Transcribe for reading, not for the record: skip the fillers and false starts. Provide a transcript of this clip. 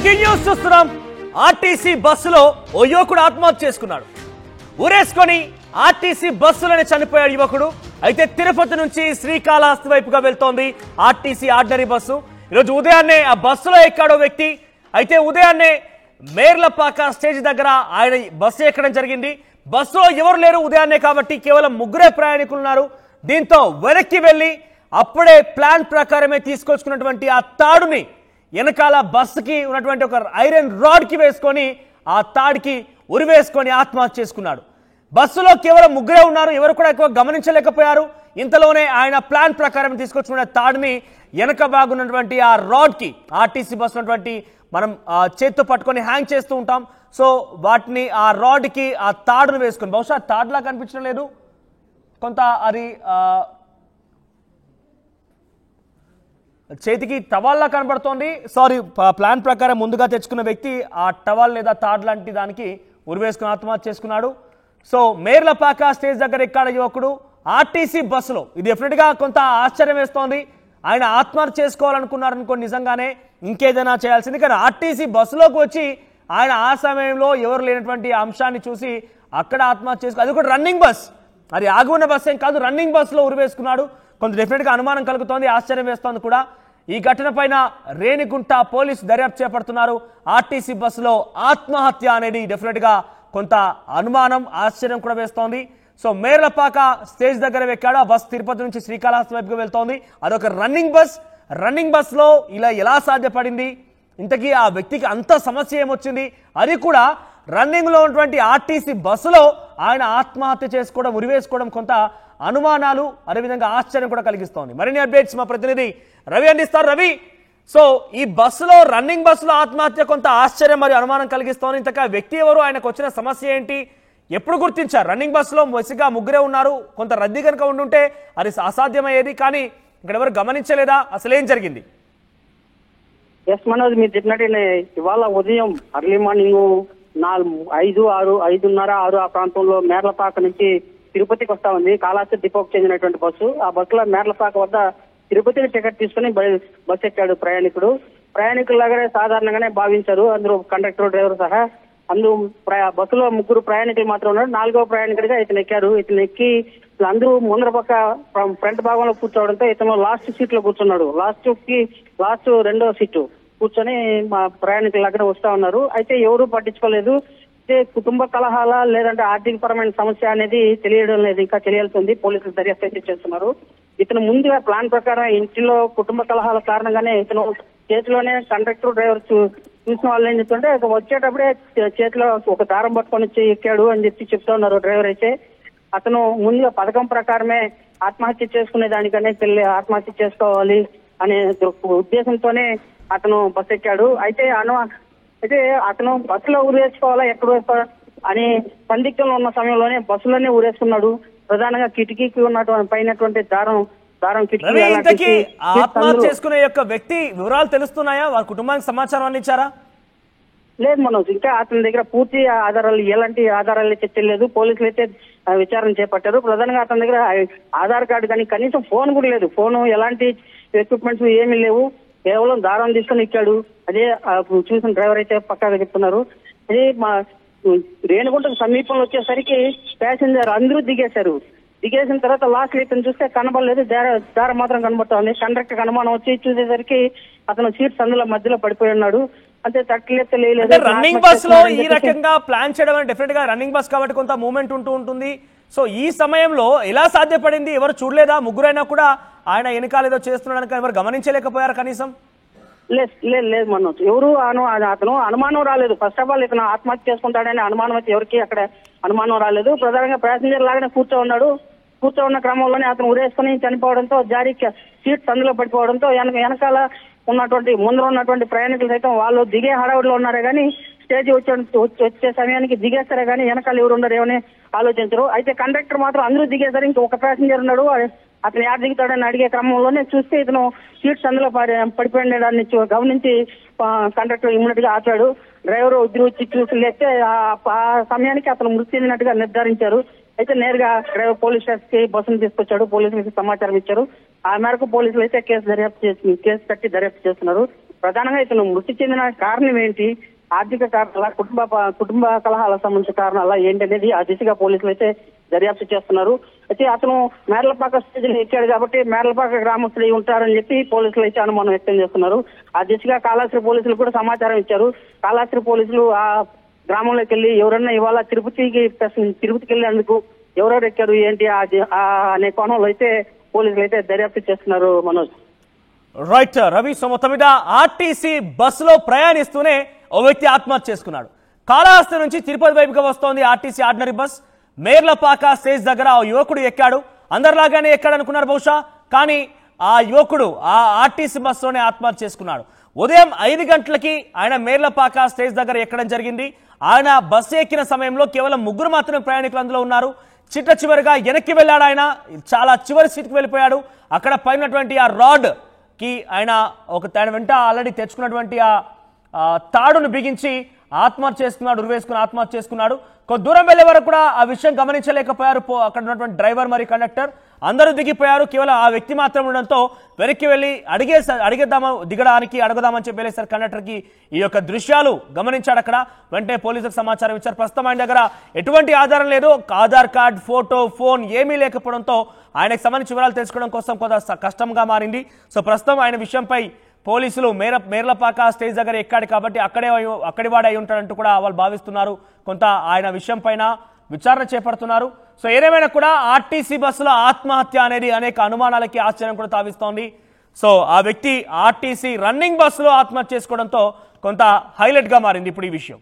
Breaking news చూస్తున్నాం. RTC బస్సులో ఓ యువకుడు ఆత్మహత్య చేసుకున్నాడు. ఊరేసుకొని ఆర్టీసీ బస్సులోనే చనిపోయాడు యువకుడు. అయితే తిరుపతి నుంచి శ్రీకాళహస్తి వైపుగా వెళ్తోంది ఆర్టీసీ ఆర్డినరీ బస్సు. ఈరోజు ఉదయాన్నే ఆ బస్సులో ఎక్కాడో వ్యక్తి. అయితే ఉదయాన్నే మేర్లపాక స్టేజ్ దగ్గర ఆయన బస్సు ఎక్కడం జరిగింది. బస్సులో ఎవరు లేరు ఉదయాన్నే కాబట్టి, కేవలం ముగ్గురే ప్రయాణికులు ఉన్నారు. దీంతో వెనక్కి వెళ్ళి అప్పుడే ప్లాన్ ప్రకారమే తీసుకొచ్చుకున్నటువంటి ఆ తాడుని వెనకాల బస్సుకి ఉన్నటువంటి ఒక ఐరన్ రాడ్కి వేసుకొని ఆ తాడికి ఉరివేసుకొని ఆత్మహత్య చేసుకున్నాడు. బస్సులో కేవలం ముగ్గురే ఉన్నారు, ఎవరు కూడా ఎక్కువ గమనించలేకపోయారు. ఇంతలోనే ఆయన ప్లాన్ ప్రకారం తీసుకొచ్చుకున్న తాడుని వెనక బాగున్నటువంటి ఆ రాడ్కి, ఆర్టీసీ బస్సు ఉన్నటువంటి మనం చేత్తో పట్టుకొని హ్యాంగ్ చేస్తూ ఉంటాం, సో వాటిని ఆ రాడ్కి ఆ తాడును వేసుకొని, బహుశా తాడులా కనిపించడం లేదు, కొంత అది చేతికి టవాల్లా కనబడుతోంది. సారీ, ప్లాన్ ప్రకారం ముందుగా తెచ్చుకున్న వ్యక్తి ఆ టవాల్ లేదా తాడ్ లాంటి దానికి ఉరివేసుకుని ఆత్మహత్య చేసుకున్నాడు. సో మేర్లపాక స్టేజ్ దగ్గర ఎక్కాడ యువకుడు ఆర్టీసీ బస్సులో. ఇది డెఫినెట్గా కొంత ఆశ్చర్యం వేస్తోంది. ఆయన ఆత్మహత్య చేసుకోవాలనుకున్నారనుకో, నిజంగానే ఇంకేదైనా చేయాల్సింది, కానీ ఆర్టీసీ బస్సులోకి వచ్చి ఆయన ఆ సమయంలో ఎవరు లేనటువంటి అంశాన్ని చూసి అక్కడ ఆత్మహత్య చేసుకో, అది కూడా రన్నింగ్ బస్, అది ఆగి ఉన్న బస్ ఏం కాదు, రన్నింగ్ బస్సులో ఉరివేసుకున్నాడు. కొంత డెఫినెట్గా అనుమానం కలుగుతోంది, ఆశ్చర్యం వేస్తోంది కూడా. ఈ ఘటన పైన రేణిగుంట పోలీసు దర్యాప్తు చేపడుతున్నారు. ఆర్టీసీ బస్సులో ఆత్మహత్య అనేది డెఫినెట్గా కొంత అనుమానం, ఆశ్చర్యం కూడా వేస్తోంది. సో మేర్లపాక స్టేజ్ దగ్గర ఎక్కాడు. ఆ బస్ తిరుపతి నుంచి శ్రీకాళహస్తి వైపుగా వెళ్తోంది. అదొక రన్నింగ్ బస్. రన్నింగ్ బస్లో ఇలా ఎలా సాధ్యపడింది, ఇంతకీ ఆ వ్యక్తికి అంత సమస్య ఏమొచ్చింది, అది కూడా రన్నింగ్లో ఉన్నటువంటి ఆర్టీసీ బస్సులో ఆయన ఆత్మహత్య చేసుకోవడం, ఉరివేసుకోవడం కొంత అనుమానాలు, అదేవిధంగా ఆశ్చర్యం కూడా కలిగిస్తోంది. మరిన్ని అప్డేట్స్ మా ప్రతినిధి రవి అందిస్తారు. రవి, సో ఈ బస్సులో, రన్నింగ్ బస్సులో ఆత్మహత్య కొంత ఆశ్చర్యం మరియు అనుమానం కలిగిస్తోంది. ఇంతకా వ్యక్తి ఎవరు, ఆయనకు వచ్చిన సమస్య ఏంటి, ఎప్పుడు గుర్తించారు? రన్నింగ్ బస్సులో వసిగా ముగ్గురే ఉన్నారు, కొంత రద్దీ కనుక ఉండుంటే అది అసాధ్యమయ్యేది, కానీ ఇక్కడ ఎవరు గమనించలేదా, అసలు ఏం జరిగింది? ఎస్ మనోజ్, మీరు చెప్పినట్టు ఇవాళ ఉదయం అర్లీ మార్నింగ్ 5:30-6 ఆ ప్రాంతంలో మేర్లపాక నుంచి తిరుపతికి వస్తా ఉంది. కాళహస్తి డిపోకి చెందినటువంటి బస్సు. ఆ బస్సులో మేర్లపాక వద్ద తిరుపతికి టికెట్ తీసుకుని బస్సు ఎక్కాడు ప్రయాణికుడు. ప్రయాణికుల్లాగానే సాధారణంగానే భావించారు అందులో కండక్టర్, డ్రైవర్ సహా. అందులో బస్సులో ముగ్గురు ప్రయాణికులు మాత్రం ఉన్నారు. 4వ ప్రయాణికుడిగా ఇతను ఎక్కారు. ఇతను ఎక్కి అందరూ ముందర పక్క ఫ్రంట్ భాగంలో కూర్చోవడంతో ఇతను లాస్ట్ సీట్ లో కూర్చున్నాడు. లాస్ట్ 2వ సీటు కూర్చొని మా ప్రయాణికుల దగ్గర వస్తా ఉన్నారు. అయితే ఎవరూ పట్టించుకోలేదు. కుటుంబ కలహాల లేదంటే ఆర్థిక పరమైన సమస్య అనేది తెలియడం లేదు, ఇంకా తెలియాల్సింది. పోలీసులు దర్యాప్తు అయితే చేస్తున్నారు. ఇతను ముందుగా ప్లాన్ ప్రకారం ఇంటిలో కుటుంబ కలహాల కారణంగానే ఇతను చేతిలోనే కండక్టర్, డ్రైవర్ చూసిన వాళ్ళు ఏం చెప్తుంటే వచ్చేటప్పుడే చేతిలో ఒక దారం పట్టుకొని వచ్చి ఎక్కాడు అని చెప్తా ఉన్నారు డ్రైవర్ అయితే. అతను ముందుగా పథకం ప్రకారమే ఆత్మహత్య చేసుకునే దానికనే ఆత్మహత్య చేసుకోవాలి అనే ఉద్దేశంతోనే అతను బస్సు ఎక్కాడు. అయితే అతను బస్సులో ఊరేసుకోవాలా, ఎక్కడ వేసుకోవాలా అని సందిగ్ధంలో ఉన్న సమయంలోనే బస్సులోనే ఊరేసుకున్నాడు. ప్రధానంగా కిటికీకి ఉన్నటువంటి పైనటువంటి దారం కిటికీ. ఆత్మహత్య చేసుకునే యొక్క వ్యక్తి వివరాలు తెలుస్తున్నాయా? వారి కుటుంబానికి సమాచారం అందించారా? లేదు మనోజ్, ఇంకా అతని దగ్గర పూర్తి ఆధారాలు, ఎలాంటి ఆధారాలు అయితే తెలియలేదు. పోలీసులు అయితే విచారణ చేపట్టారు. ప్రధానంగా అతని దగ్గర ఆధార్ కార్డు కానీ కనీసం ఫోన్ కూడా లేదు. ఫోన్, ఎలాంటి ఎక్విప్మెంట్స్ ఏమీ లేవు. కేవలం దారం తీసుకొని ఎక్కాడు. అదే చూసిన డ్రైవర్ అయితే పక్కాగా చెప్తున్నారు. అదే మా రేణిగుంటకు సమీపంలో వచ్చేసరికి ప్యాసింజర్ అందరూ దిగేసిన తర్వాత లాస్ట్ ఇతను చూస్తే కనబడలేదు, దారం మాత్రం కనబడుతోంది. కండక్టర్ అనుమానం వచ్చి చూసేసరికి అతను సీట్ సందులో మధ్యలో పడిపోయి ఉన్నాడు. అంతే, తట్టలేదు. రన్నింగ్ బస్ లో ఈ రకంగా ప్లాన్ చేయడం డెఫినెట్ గా రన్నింగ్ బస్ కాబట్టి కొంత మూవ్మెంట్ ఉంటుంది. సో ఈ సమయంలో ఎలా సాధ్యపడింది? ఎవరు చూడలేదా? ముగ్గురైనా కూడా ఆయన వెనకాల ఏదో చేస్తున్నాడని ఎవరు గమనించలేకపోయారు కనీసం? లేదు మనోజ్, ఎవరు అతను అనుమానం రాలేదు. ఫస్ట్ ఆఫ్ ఆల్ ఇతను ఆత్మహత్య చేసుకుంటాడని అనుమానం అయితే ఎవరికి అక్కడ అనుమానం రాలేదు. ప్రధానంగా ప్యాసింజర్ లాగానే కూర్చోన్న క్రమంలోనే అతను ఉరేసుకుని చనిపోవడంతో, జారీ సీట్ సందులో పడిపోవడంతో వెనకాల ఉన్నటువంటి ముందర ఉన్నటువంటి ప్రయాణికులు సైతం వాళ్ళు దిగే హడావుడిలో ఉన్నారే కానీ స్టేజ్ వచ్చే సమయానికి దిగేస్తారే కానీ వెనకాల ఎవరు ఉన్నారేమని ఆలోచించరు. అయితే కండక్టర్ మాత్రం అందరూ దిగేసరి ఇంకొక ప్యాసింజర్ ఉన్నాడు, అతను యాడ్ దిగుతాడని అడిగే క్రమంలోనే చూస్తే ఇతను సీట్స్ అందులో పడిపోయిన గమనించి కండక్టర్ ఇమ్మీడియట్ గా ఆపాడు. డ్రైవర్ వచ్చి చూసి లేస్తే ఆ సమయానికి అతను మృతి చెందినట్టుగా నిర్ధారించారు. అయితే నేరుగా డ్రైవర్ పోలీస్ స్టేషన్ కి బస్సును తీసుకొచ్చాడు. పోలీసులకు సమాచారం ఇచ్చారు. ఆ మేరకు పోలీసులు అయితే కేసు కట్టి దర్యాప్తు చేస్తున్నారు. ప్రధానంగా ఇతను మృతి చెందిన కారణం ఏంటి, ఆర్థిక కారణాల, కుటుంబ కలహాలకు సంబంధించిన కారణాల ఏంటి అనేది ఆ దిశగా పోలీసులు అయితే దర్యాప్తు చేస్తున్నారు. అయితే అతను మేర్లపాక స్టేజ్ ఎక్కాడు కాబట్టి మేర్లపాక గ్రామస్తులు ఉంటారని చెప్పి పోలీసులు అయితే అనుమానం వ్యక్తం చేస్తున్నారు. ఆ దిశగా కాళాస్త్రి పోలీసులు కూడా సమాచారం ఇచ్చారు. కాళాస్త్రి పోలీసులు ఆ గ్రామంలోకి వెళ్ళి ఎవరన్నా ఇవాళ తిరుపతికి వెళ్ళేందుకు ఎవరెవరు ఎక్కారు ఏంటి అనే కోణంలో అయితే పోలీసులు అయితే దర్యాప్తు చేస్తున్నారు. మనోజ్, రైట్ రవి. సో మొత్తం మీద ఆర్టీసీ బస్సులో ప్రయాణిస్తూనే ఓ వ్యక్తి ఆత్మహత్య చేసుకున్నాడు. కాళహస్తి నుంచి తిరుపతి వైపుగా వస్తోంది RTC ordinary bus. Merlapaka stage దగ్గర ఆ యువకుడు ఎక్కాడు. అందరిలాగానే ఎక్కాడనుకున్నారు బహుశా, కానీ ఆ యువకుడు ఆ ఆర్టీసీ బస్సులోనే ఆత్మహత్య చేసుకున్నాడు. ఉదయం 5 గంటలకి ఆయన మేర్లపాక స్టేజ్ దగ్గర ఎక్కడం జరిగింది. ఆయన బస్సు ఎక్కిన సమయంలో కేవలం 3 మాత్రమే ప్రయాణికులు అందులో ఉన్నారు. చివరిగా వెనక్కి వెళ్ళాడు. ఆయన చాలా చివరి సీట్కి వెళ్ళిపోయాడు. అక్కడ పైనటువంటి ఆ రాడ్ కి ఆయన తన వెంట ఆల్రెడీ తెచ్చుకున్నటువంటి ఆ తాడును బిగించి ఆత్మహత్య చేసుకున్నాడు. ఉరివేసుకుని ఆత్మహత్య చేసుకున్నాడు. కొంత దూరం వెళ్లే వరకు కూడా ఆ విషయం గమనించలేకపోయారు అక్కడ ఉన్నటువంటి డ్రైవర్ మరియు కండక్టర్. అందరూ దిగిపోయారు. కేవలం ఆ వ్యక్తి మాత్రం ఉండడంతో వెనక్కి వెళ్ళి అడుగుదామని చెప్పి వెళ్ళేసారు కండక్టర్కి. ఈ యొక్క దృశ్యాలు గమనించాడు. అక్కడ వెంటనే పోలీసులకు సమాచారం ఇచ్చారు. ప్రస్తుతం ఆయన దగ్గర ఎటువంటి ఆధారం లేదు. ఆధార్ కార్డ్, ఫోటో, ఫోన్ ఏమీ లేకపోవడంతో ఆయనకు సంబంధించి వివరాలు తెలుసుకోవడం కోసం కొంత కష్టంగా మారింది. సో ప్రస్తుతం ఆయన విషయంపై పోలీసులు మేర్లపాక స్టేజ్ దగ్గర ఎక్కాడు కాబట్టి అక్కడి వాడే అయి ఉంటాడంటూ కూడా వాళ్ళు భావిస్తున్నారు. కొంత ఆయన విషయం పైన విచారణ చేపడుతున్నారు. సో ఏదేమైనా కూడా ఆర్టీసీ బస్సులో ఆత్మహత్య అనేది అనేక అనుమానాలకి ఆశ్చర్యం కూడా తావిస్తోంది. సో ఆ వ్యక్తి ఆర్టీసీ రన్నింగ్ బస్సులో ఆత్మహత్య చేసుకోవడంతో కొంత హైలైట్ గా మారింది ఇప్పుడు ఈ విషయం.